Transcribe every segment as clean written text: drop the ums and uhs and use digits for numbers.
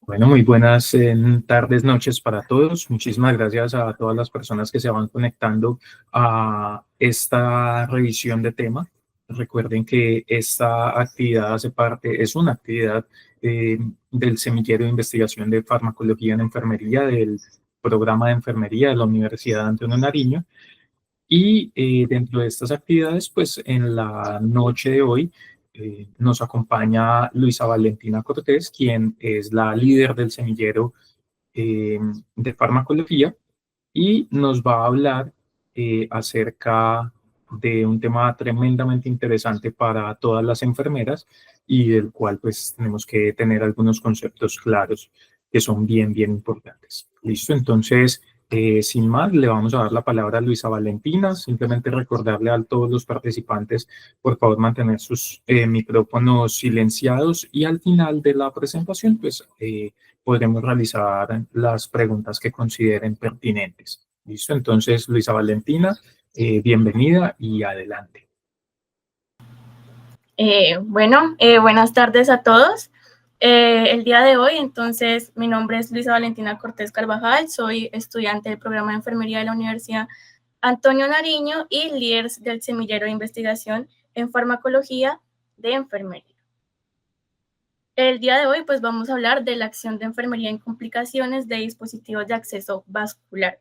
Bueno, muy buenas tardes, noches para todos. Muchísimas gracias a todas las personas que se van conectando a esta revisión de tema. Recuerden que esta actividad hace parte, es una actividad del semillero de investigación de farmacología en enfermería del programa de enfermería de la Universidad Antonio Nariño. Y dentro de estas actividades, pues en la noche de hoy nos acompaña Luisa Valentina Cortés, quien es la líder del semillero de farmacología y nos va a hablar acerca de un tema tremendamente interesante para todas las enfermeras y del cual pues tenemos que tener algunos conceptos claros que son bien importantes. ¿Listo? Entonces, sin más, le vamos a dar la palabra a Luisa Valentina. Simplemente recordarle a todos los participantes, por favor, mantener sus micrófonos silenciados y al final de la presentación, pues podremos realizar las preguntas que consideren pertinentes. ¿Listo? Entonces, Luisa Valentina, bienvenida y adelante. Buenas tardes a todos. El día de hoy, entonces, mi nombre es Luisa Valentina Cortés Carvajal, soy estudiante del programa de enfermería de la Universidad Antonio Nariño y líder del semillero de investigación en farmacología de enfermería. El día de hoy, pues, vamos a hablar de la acción de enfermería en complicaciones de dispositivos de acceso vascular.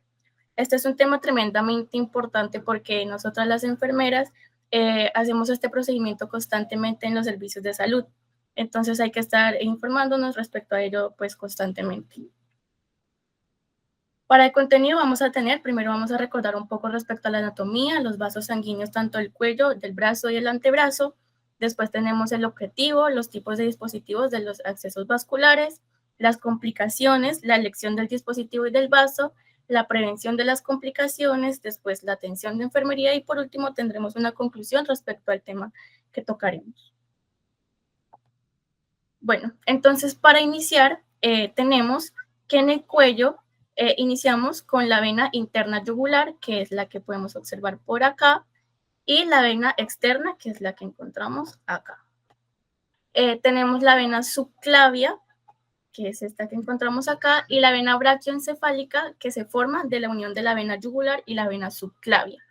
Este es un tema tremendamente importante porque nosotras las enfermeras hacemos este procedimiento constantemente en los servicios de salud. Entonces hay que estar informándonos respecto a ello pues constantemente. Para el contenido primero vamos a recordar un poco respecto a la anatomía, los vasos sanguíneos tanto del cuello, del brazo y el antebrazo. Después tenemos el objetivo, los tipos de dispositivos de los accesos vasculares, las complicaciones, la elección del dispositivo y del vaso, la prevención de las complicaciones, después la atención de enfermería y por último tendremos una conclusión respecto al tema que tocaremos. Bueno, entonces para iniciar tenemos que en el cuello iniciamos con la vena interna yugular, que es la que podemos observar por acá, y la vena externa, que es la que encontramos acá. Tenemos la vena subclavia, que es esta que encontramos acá, y la vena brachioencefálica, que se forma de la unión de la vena yugular y la vena subclavia.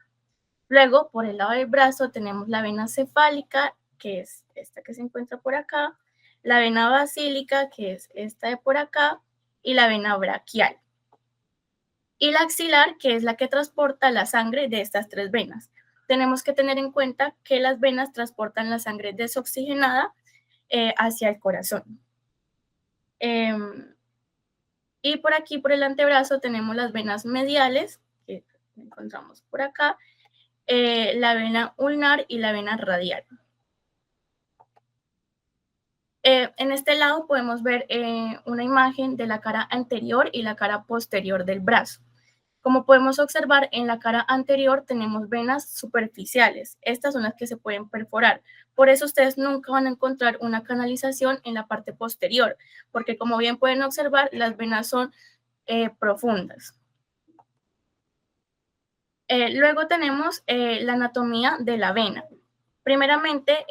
Luego, por el lado del brazo, tenemos la vena cefálica, que es esta que se encuentra por acá, la vena basílica, que es esta de por acá, y la vena braquial. Y la axilar, que es la que transporta la sangre de estas tres venas. Tenemos que tener en cuenta que las venas transportan la sangre desoxigenada hacia el corazón. Y por aquí, por el antebrazo, tenemos las venas mediales, que encontramos por acá, la vena ulnar y la vena radial. En este lado podemos ver una imagen de la cara anterior y la cara posterior del brazo. Como podemos observar, en la cara anterior tenemos venas superficiales. Estas son las que se pueden perforar. Por eso ustedes nunca van a encontrar una canalización en la parte posterior, porque como bien pueden observar, las venas son profundas. Luego tenemos la anatomía de la vena. Primeramente,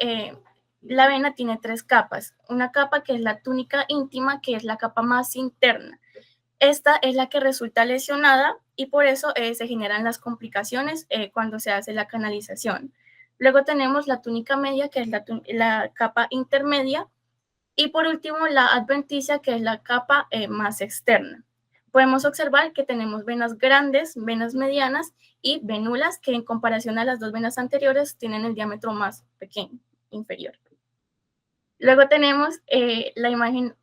la vena tiene tres capas. Una capa que es la túnica íntima, que es la capa más interna. Esta es la que resulta lesionada y por eso se generan las complicaciones cuando se hace la canalización. Luego tenemos la túnica media, que es la capa intermedia. Y por último, la adventicia, que es la capa más externa. Podemos observar que tenemos venas grandes, venas medianas y venulas, que en comparación a las dos venas anteriores tienen el diámetro más pequeño, inferior. Luego tenemos la imagen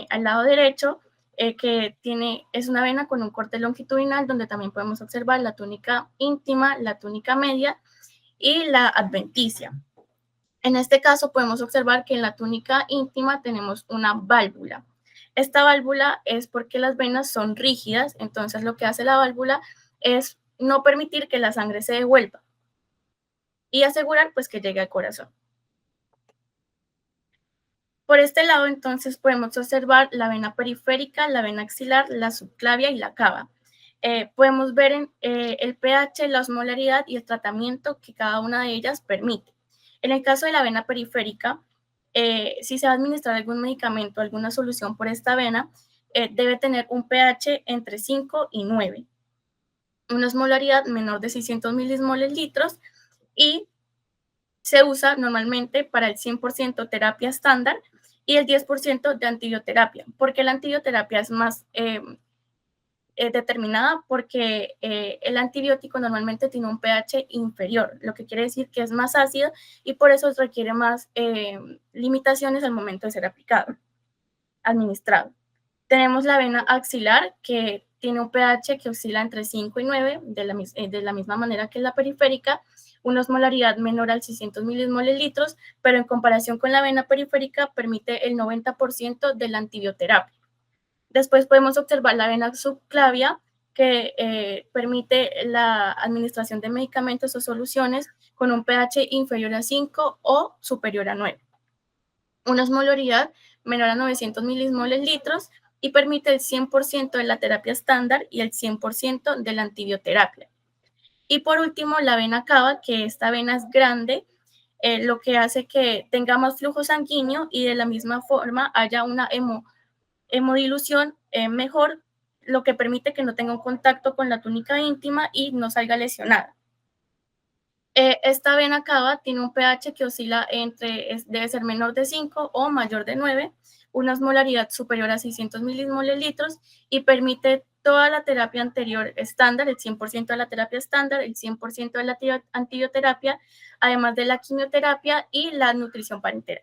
al lado derecho, que es una vena con un corte longitudinal, donde también podemos observar la túnica íntima, la túnica media y la adventicia. En este caso podemos observar que en la túnica íntima tenemos una válvula. Esta válvula es porque las venas son rígidas, entonces lo que hace la válvula es no permitir que la sangre se devuelva y asegurar pues que llegue al corazón. Por este lado, entonces, podemos observar la vena periférica, la vena axilar, la subclavia y la cava. Podemos ver el pH, la osmolaridad y el tratamiento que cada una de ellas permite. En el caso de la vena periférica, si se va a administrar algún medicamento, alguna solución por esta vena, debe tener un pH entre 5 y 9, una osmolaridad menor de 600 milismoles litros y se usa normalmente para el 100% terapia estándar y el 10% de antibioterapia, porque la antibioterapia es más determinada porque el antibiótico normalmente tiene un pH inferior, lo que quiere decir que es más ácido y por eso requiere más limitaciones al momento de ser aplicado, administrado. Tenemos la vena axilar, que tiene un pH que oscila entre 5 y 9, de la misma manera que la periférica, una osmolaridad menor al 600 milismoles litros, pero en comparación con la vena periférica permite el 90% de la antibioterapia. Después podemos observar la vena subclavia, que permite la administración de medicamentos o soluciones con un pH inferior a 5 o superior a 9. Una osmolaridad menor a 900 milismoles litros y permite el 100% de la terapia estándar y el 100% de la antibioterapia. Y por último, la vena cava, que esta vena es grande, lo que hace que tenga más flujo sanguíneo y de la misma forma haya una hemodilución mejor, lo que permite que no tenga un contacto con la túnica íntima y no salga lesionada. Esta vena cava tiene un pH que oscila debe ser menor de 5 o mayor de 9, una osmolaridad superior a 600 milismoles litros y permite toda la terapia anterior estándar, el 100% de la terapia estándar, el 100% de la antibioterapia, además de la quimioterapia y la nutrición parenteral.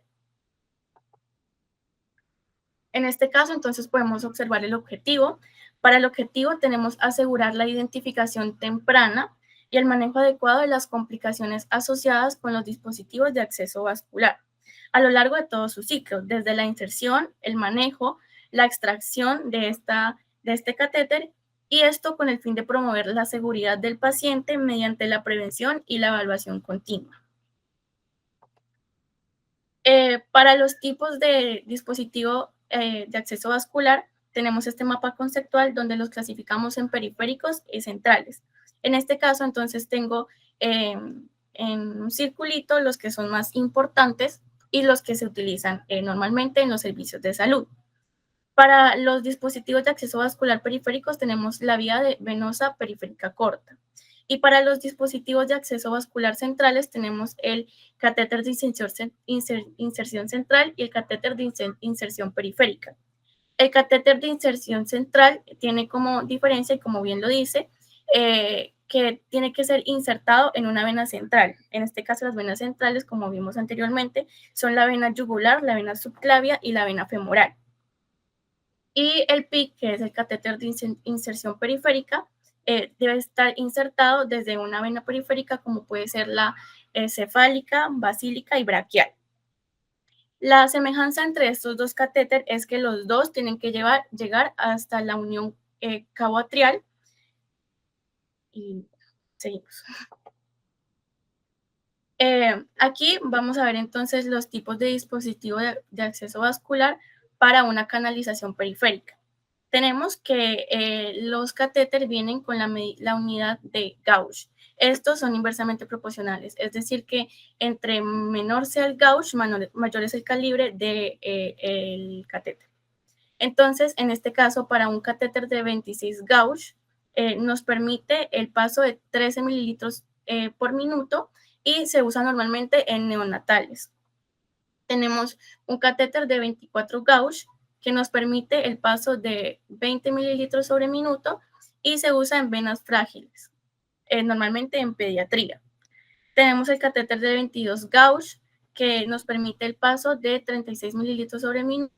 En este caso, entonces, podemos observar el objetivo. Para el objetivo tenemos asegurar la identificación temprana y el manejo adecuado de las complicaciones asociadas con los dispositivos de acceso vascular a lo largo de todo su ciclo, desde la inserción, el manejo, la extracción de este catéter, y esto con el fin de promover la seguridad del paciente mediante la prevención y la evaluación continua. Para los tipos de dispositivo de acceso vascular, tenemos este mapa conceptual donde los clasificamos en periféricos y centrales. En este caso, entonces, tengo en un circulito los que son más importantes y los que se utilizan normalmente en los servicios de salud. Para los dispositivos de acceso vascular periféricos tenemos la vía venosa periférica corta. Y para los dispositivos de acceso vascular centrales tenemos el catéter de inserción central y el catéter de inserción periférica. El catéter de inserción central tiene como diferencia, y como bien lo dice, que tiene que ser insertado en una vena central. En este caso, las venas centrales, como vimos anteriormente, son la vena yugular, la vena subclavia y la vena femoral. Y el PIC, que es el catéter de inserción periférica, debe estar insertado desde una vena periférica, como puede ser la cefálica, basílica y braquial. La semejanza entre estos dos catéteres es que los dos tienen que llegar hasta la unión cabo-atrial. Y seguimos. Aquí vamos a ver entonces los tipos de dispositivos de acceso vascular para una canalización periférica. Tenemos que los catéteres vienen con la unidad de Gauss. Estos son inversamente proporcionales, es decir que entre menor sea el Gauss, mayor es el calibre del catéter. Entonces, en este caso, para un catéter de 26 Gauss, nos permite el paso de 13 mililitros por minuto y se usa normalmente en neonatales. Tenemos un catéter de 24 Gauss que nos permite el paso de 20 mililitros sobre minuto y se usa en venas frágiles, normalmente en pediatría. Tenemos el catéter de 22 Gauss que nos permite el paso de 36 mililitros sobre minuto.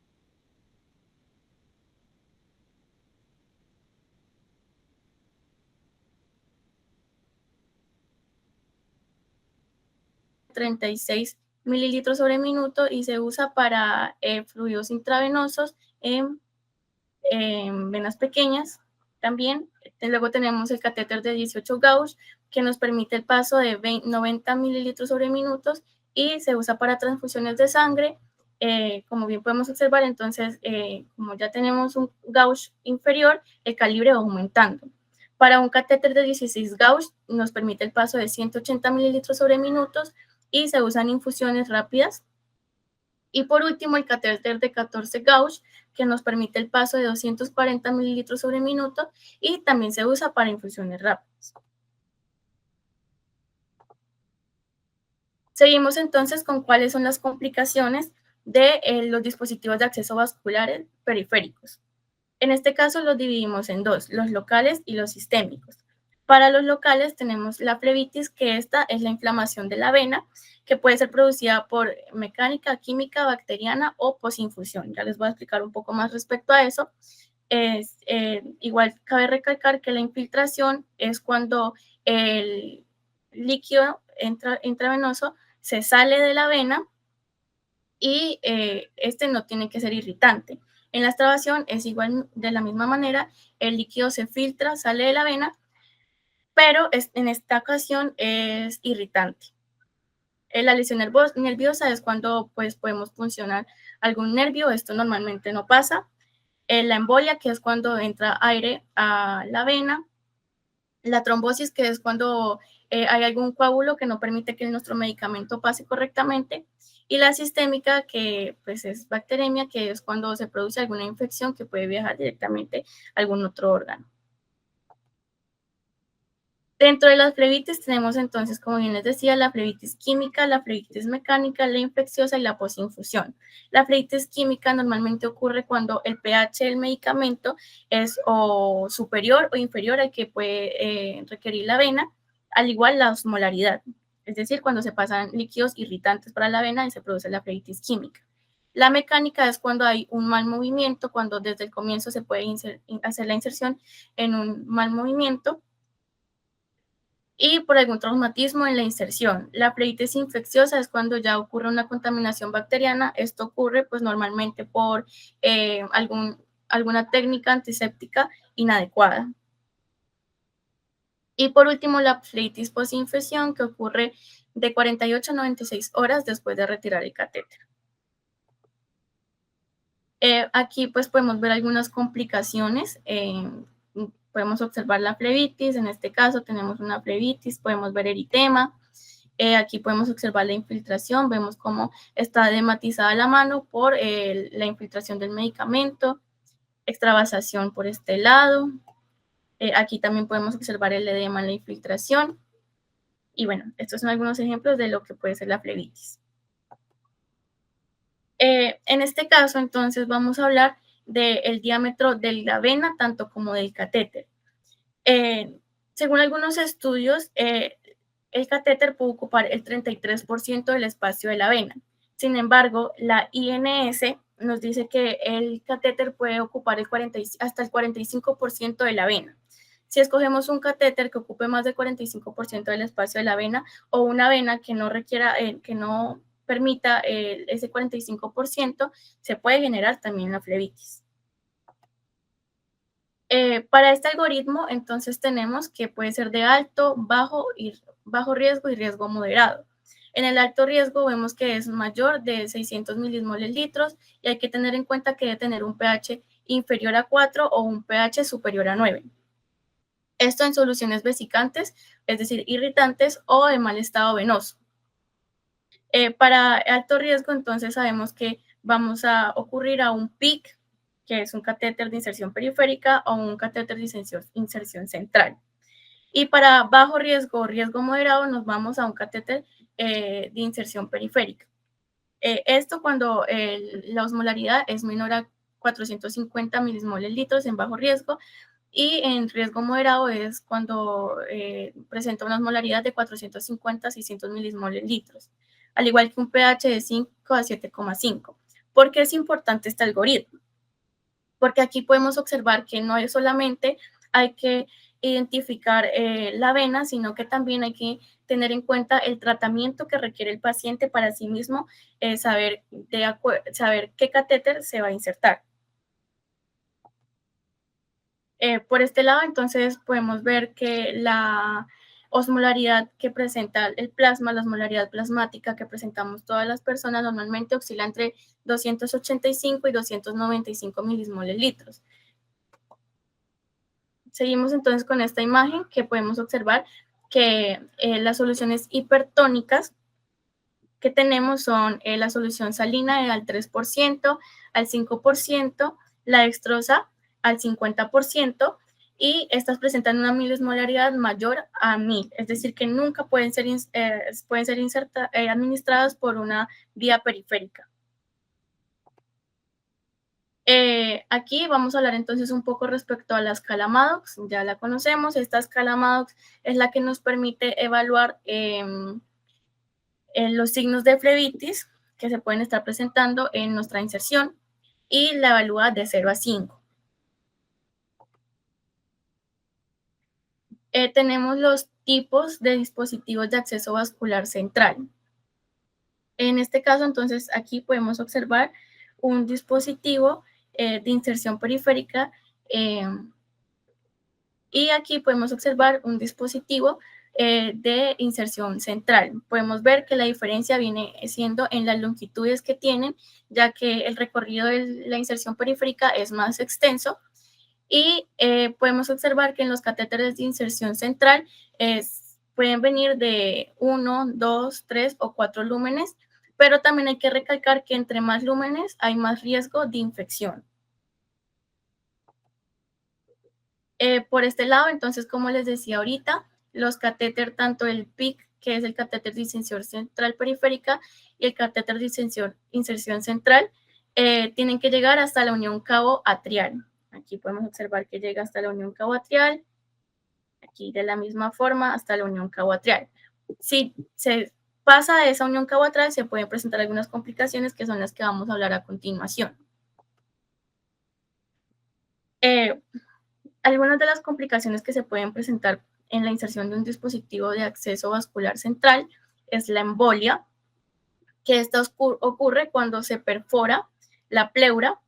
36 mililitros sobre minuto y se usa para fluidos intravenosos en venas pequeñas también. Luego tenemos el catéter de 18 Gauss que nos permite el paso de 90 mililitros sobre minutos y se usa para transfusiones de sangre. Como bien podemos observar, entonces, como ya tenemos un Gauss inferior, el calibre va aumentando. Para un catéter de 16 Gauss nos permite el paso de 180 mililitros sobre minutos y se usan infusiones rápidas. Y por último, el catéter de 14 gauge, que nos permite el paso de 240 mililitros sobre minuto y también se usa para infusiones rápidas. Seguimos entonces con cuáles son las complicaciones de los dispositivos de acceso vasculares periféricos. En este caso los dividimos en dos, los locales y los sistémicos. Para los locales tenemos la flebitis, que esta es la inflamación de la vena, que puede ser producida por mecánica, química, bacteriana o posinfusión. Ya les voy a explicar un poco más respecto a eso. Igual cabe recalcar que la infiltración es cuando el líquido intravenoso se sale de la vena y este no tiene que ser irritante. En la extravasación es igual, de la misma manera, el líquido se filtra, sale de la vena, pero en esta ocasión es irritante. La lesión nerviosa es cuando pues, podemos funcionar algún nervio, esto normalmente no pasa. La embolia, que es cuando entra aire a la vena. La trombosis, que es cuando hay algún coágulo que no permite que nuestro medicamento pase correctamente. Y la sistémica, que pues es bacteremia, que es cuando se produce alguna infección que puede viajar directamente a algún otro órgano. Dentro de las flebitis tenemos entonces, como bien les decía, la flebitis química, la flebitis mecánica, la infecciosa y la posinfusión. La flebitis química normalmente ocurre cuando el pH del medicamento es o superior o inferior al que puede requerir la vena, al igual la osmolaridad, es decir, cuando se pasan líquidos irritantes para la vena y se produce la flebitis química. La mecánica es cuando hay un mal movimiento, cuando desde el comienzo se puede hacer la inserción en un mal movimiento, y por algún traumatismo en la inserción. La flebitis infecciosa es cuando ya ocurre una contaminación bacteriana. Esto ocurre pues normalmente por alguna técnica antiséptica inadecuada. Y por último, la flebitis posinfección, que ocurre de 48 a 96 horas después de retirar el catéter. Aquí pues podemos ver algunas complicaciones. Podemos observar la flebitis, en este caso tenemos una flebitis, podemos ver eritema. Aquí podemos observar la infiltración, vemos cómo está edematizada la mano por la infiltración del medicamento, extravasación por este lado. Aquí también podemos observar el edema en la infiltración. Y bueno, estos son algunos ejemplos de lo que puede ser la flebitis. En este caso, entonces, vamos a hablar del diámetro de la vena, tanto como del catéter. Según algunos estudios, el catéter puede ocupar el 33% del espacio de la vena. Sin embargo, la INS nos dice que el catéter puede ocupar hasta el 45% de la vena. Si escogemos un catéter que ocupe más del 45% del espacio de la vena, o una vena que no requiera, que no permita ese 45%, se puede generar también la flebitis. Para este algoritmo, entonces tenemos que puede ser de alto, bajo riesgo y riesgo moderado. En el alto riesgo vemos que es mayor de 600 milismoles litros y hay que tener en cuenta que debe tener un pH inferior a 4 o un pH superior a 9. Esto en soluciones vesicantes, es decir, irritantes o de mal estado venoso. Para alto riesgo, entonces sabemos que vamos a ocurrir a un PIC, que es un catéter de inserción periférica, o un catéter de inserción central. Y para bajo riesgo o riesgo moderado, nos vamos a un catéter de inserción periférica. Esto cuando la osmolaridad es menor a 450 milismoles litros en bajo riesgo, y en riesgo moderado es cuando presenta una osmolaridad de 450 a 600 milismoles litros, al igual que un pH de 5 a 7,5. ¿Por qué es importante este algoritmo? Porque aquí podemos observar que no es solamente hay que identificar la vena, sino que también hay que tener en cuenta el tratamiento que requiere el paciente para sí mismo, saber qué catéter se va a insertar. Por este lado, entonces, podemos ver que la osmolaridad que presenta el plasma, la osmolaridad plasmática que presentamos todas las personas, normalmente oscila entre 285 y 295 milismoles litros. Seguimos entonces con esta imagen, que podemos observar que las soluciones hipertónicas que tenemos son la solución salina al 3%, al 5%, la dextrosa al 50%, y estas presentan una milismolaridad mayor a 1000, es decir, que nunca pueden ser administradas por una vía periférica. Aquí vamos a hablar entonces un poco respecto a la escala Maddox, ya la conocemos. Esta escala Maddox es la que nos permite evaluar los signos de flebitis que se pueden estar presentando en nuestra inserción, y la evalúa de 0 a 5. Tenemos los tipos de dispositivos de acceso vascular central. En este caso, entonces, aquí podemos observar un dispositivo de inserción periférica, y aquí podemos observar un dispositivo de inserción central. Podemos ver que la diferencia viene siendo en las longitudes que tienen, ya que el recorrido de la inserción periférica es más extenso, y podemos observar que en los catéteres de inserción central pueden venir de 1, 2, 3 o 4 lúmenes, pero también hay que recalcar que entre más lúmenes hay más riesgo de infección. Por este lado, entonces, como les decía ahorita, los catéter, tanto el PIC, que es el catéter de inserción central periférica, y el catéter de inserción central, tienen que llegar hasta la unión cabo-atrial. Aquí podemos observar que llega hasta la unión cabo-atrial, aquí de la misma forma hasta la unión cabo-atrial. Si se pasa de esa unión cabo-atrial, se pueden presentar algunas complicaciones que son las que vamos a hablar a continuación. Algunas de las complicaciones que se pueden presentar en la inserción de un dispositivo de acceso vascular central es la embolia, que esta ocurre cuando se perfora la pleura,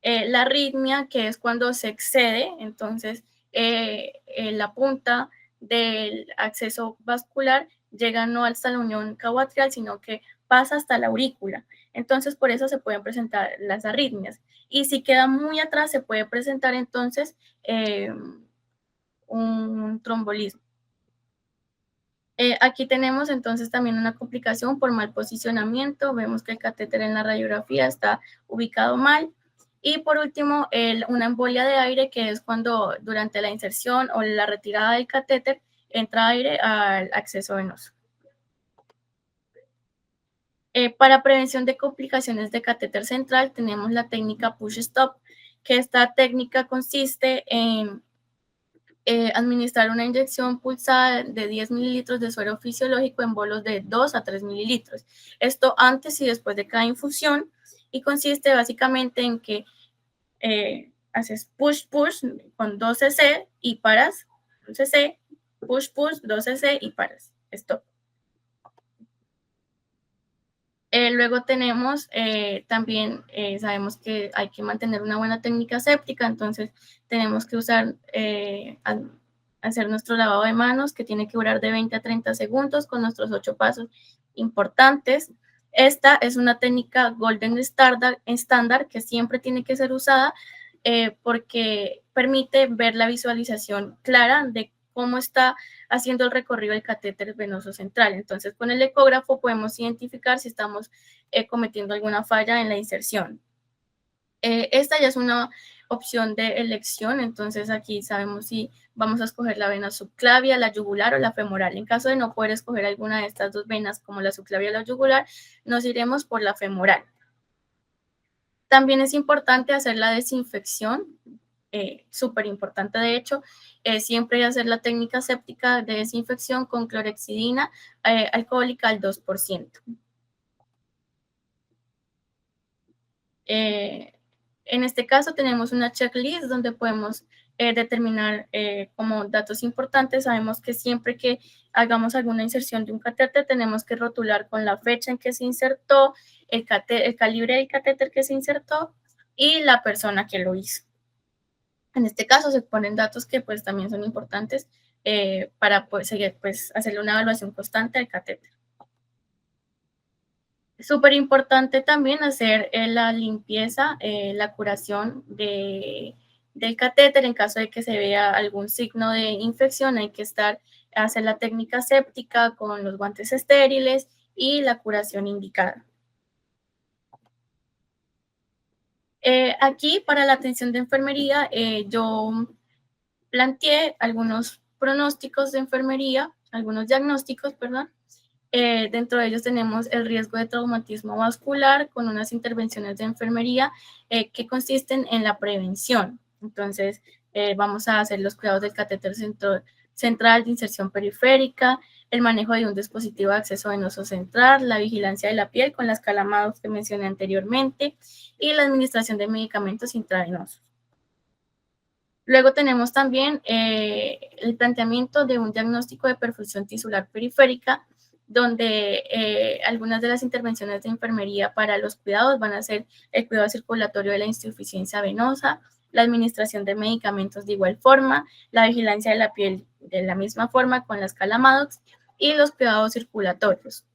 la arritmia, que es cuando se excede, entonces la punta del acceso vascular llega no hasta la unión cabo-atrial, sino que pasa hasta la aurícula. Entonces, por eso se pueden presentar las arritmias. Y si queda muy atrás, se puede presentar entonces un trombolismo. Aquí tenemos entonces también una complicación por mal posicionamiento. Vemos que el catéter en la radiografía está ubicado mal. Y por último, una embolia de aire, que es cuando durante la inserción o la retirada del catéter entra aire al acceso venoso. Para prevención de complicaciones de catéter central tenemos la técnica push-stop, que esta técnica consiste en administrar una inyección pulsada de 10 mililitros de suero fisiológico en bolos de 2 a 3 mililitros. Esto antes y después de cada infusión, y consiste básicamente en que haces push-push con 2 cc y paras, 1 cc, push-push, 2 cc y paras. Stop. Luego tenemos también, sabemos que hay que mantener una buena técnica séptica, entonces tenemos que usar, hacer nuestro lavado de manos, que tiene que durar de 20 a 30 segundos con nuestros 8 pasos importantes. Esta es una técnica Golden Standard que siempre tiene que ser usada porque permite ver la visualización clara de cómo está haciendo el recorrido del catéter venoso central. Entonces, con el ecógrafo podemos identificar si estamos cometiendo alguna falla en la inserción. Esta ya es una opción de elección, entonces aquí sabemos si vamos a escoger la vena subclavia, la yugular o la femoral. En caso de no poder escoger alguna de estas dos venas, como la subclavia o la yugular, nos iremos por la femoral. También es importante hacer la desinfección, súper importante de hecho, siempre hacer la técnica séptica de desinfección con clorhexidina alcohólica al 2%. En este caso tenemos una checklist donde podemos determinar como datos importantes. Sabemos que siempre que hagamos alguna inserción de un catéter tenemos que rotular con la fecha en que se insertó, el calibre del catéter que se insertó y la persona que lo hizo. En este caso se ponen datos que pues también son importantes para poder seguir, pues, hacerle una evaluación constante al catéter. Es súper importante también hacer la limpieza, la curación del catéter. En caso de que se vea algún signo de infección, hay que hacer la técnica séptica con los guantes estériles y la curación indicada. Aquí, para la atención de enfermería, yo planteé algunos pronósticos de enfermería, algunos diagnósticos, perdón. Dentro de ellos tenemos el riesgo de traumatismo vascular con unas intervenciones de enfermería que consisten en la prevención. Entonces, vamos a hacer los cuidados del catéter central de inserción periférica, el manejo de un dispositivo de acceso venoso central, la vigilancia de la piel con las calamados que mencioné anteriormente y la administración de medicamentos intravenosos. Luego tenemos también el planteamiento de un diagnóstico de perfusión tisular periférica, donde algunas de las intervenciones de enfermería para los cuidados van a ser el cuidado circulatorio de la insuficiencia venosa, la administración de medicamentos de igual forma, la vigilancia de la piel de la misma forma con las Calamadox y los cuidados circulatorios.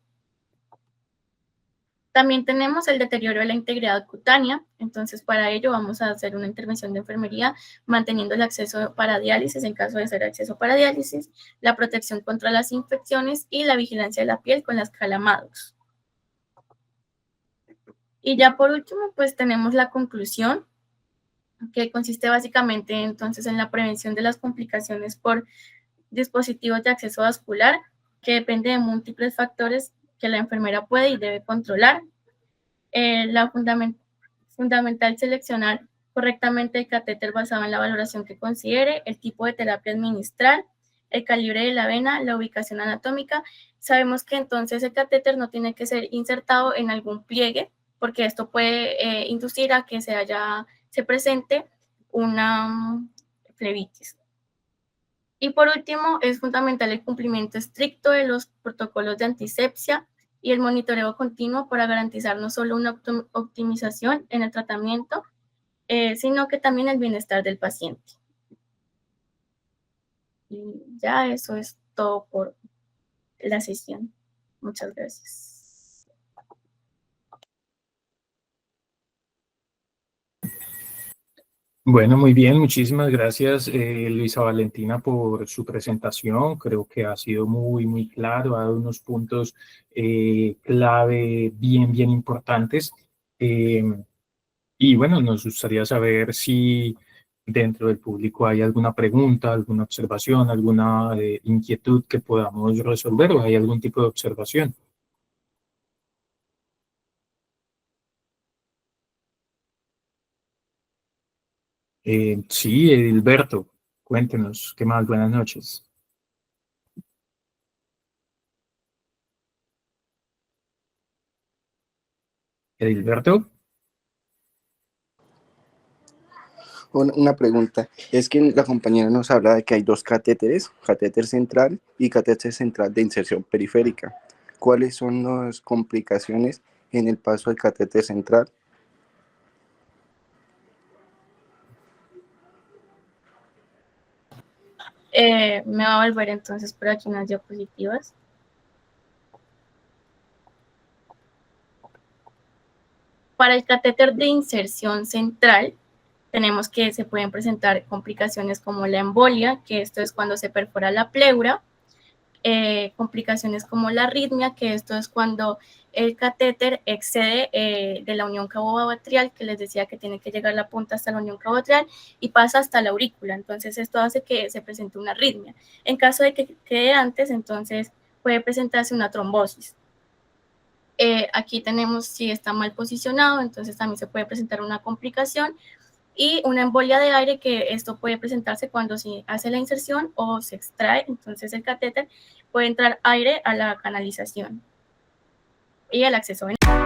También tenemos el deterioro de la integridad cutánea, entonces para ello vamos a hacer una intervención de enfermería manteniendo el acceso para diálisis en caso de ser acceso para diálisis, la protección contra las infecciones y la vigilancia de la piel con las Calamadox. Y ya por último, pues tenemos la conclusión, que consiste básicamente entonces en la prevención de las complicaciones por dispositivos de acceso vascular, que depende de múltiples factores que la enfermera puede y debe controlar. Fundamental seleccionar correctamente el catéter basado en la valoración que considere, el tipo de terapia administrar, el calibre de la vena, la ubicación anatómica. Sabemos que entonces el catéter no tiene que ser insertado en algún pliegue, porque esto puede inducir a que se presente una flebitis. Y por último, es fundamental el cumplimiento estricto de los protocolos de antisepsia y el monitoreo continuo para garantizar no solo una optimización en el tratamiento, sino que también el bienestar del paciente. Y ya eso es todo por la sesión. Muchas gracias. Bueno, muy bien, muchísimas gracias, Luisa Valentina, por su presentación. Creo que ha sido muy claro, ha dado unos puntos clave bien importantes. Y bueno, nos gustaría saber si dentro del público hay alguna pregunta, alguna observación, alguna inquietud que podamos resolver o hay algún tipo de observación. Sí, Edilberto, cuéntenos, ¿qué más? Buenas noches. Edilberto. Una pregunta, es que la compañera nos habla de que hay dos catéteres, catéter central y catéter central de inserción periférica. ¿Cuáles son las complicaciones en el paso del catéter central? Me va a volver entonces por aquí unas diapositivas. Para el catéter de inserción central, tenemos que se pueden presentar complicaciones como la embolia, que esto es cuando se perfora la pleura, complicaciones como la arritmia, que esto es cuando el catéter excede de la unión cabo-atrial, que les decía que tiene que llegar la punta hasta la unión cabo-atrial y pasa hasta la aurícula, entonces esto hace que se presente una arritmia. En caso de que quede antes, entonces puede presentarse una trombosis. Aquí tenemos si está mal posicionado, entonces también se puede presentar una complicación y una embolia de aire, que esto puede presentarse cuando se hace la inserción o se extrae, entonces el catéter puede entrar aire a la canalización y el acceso venoso.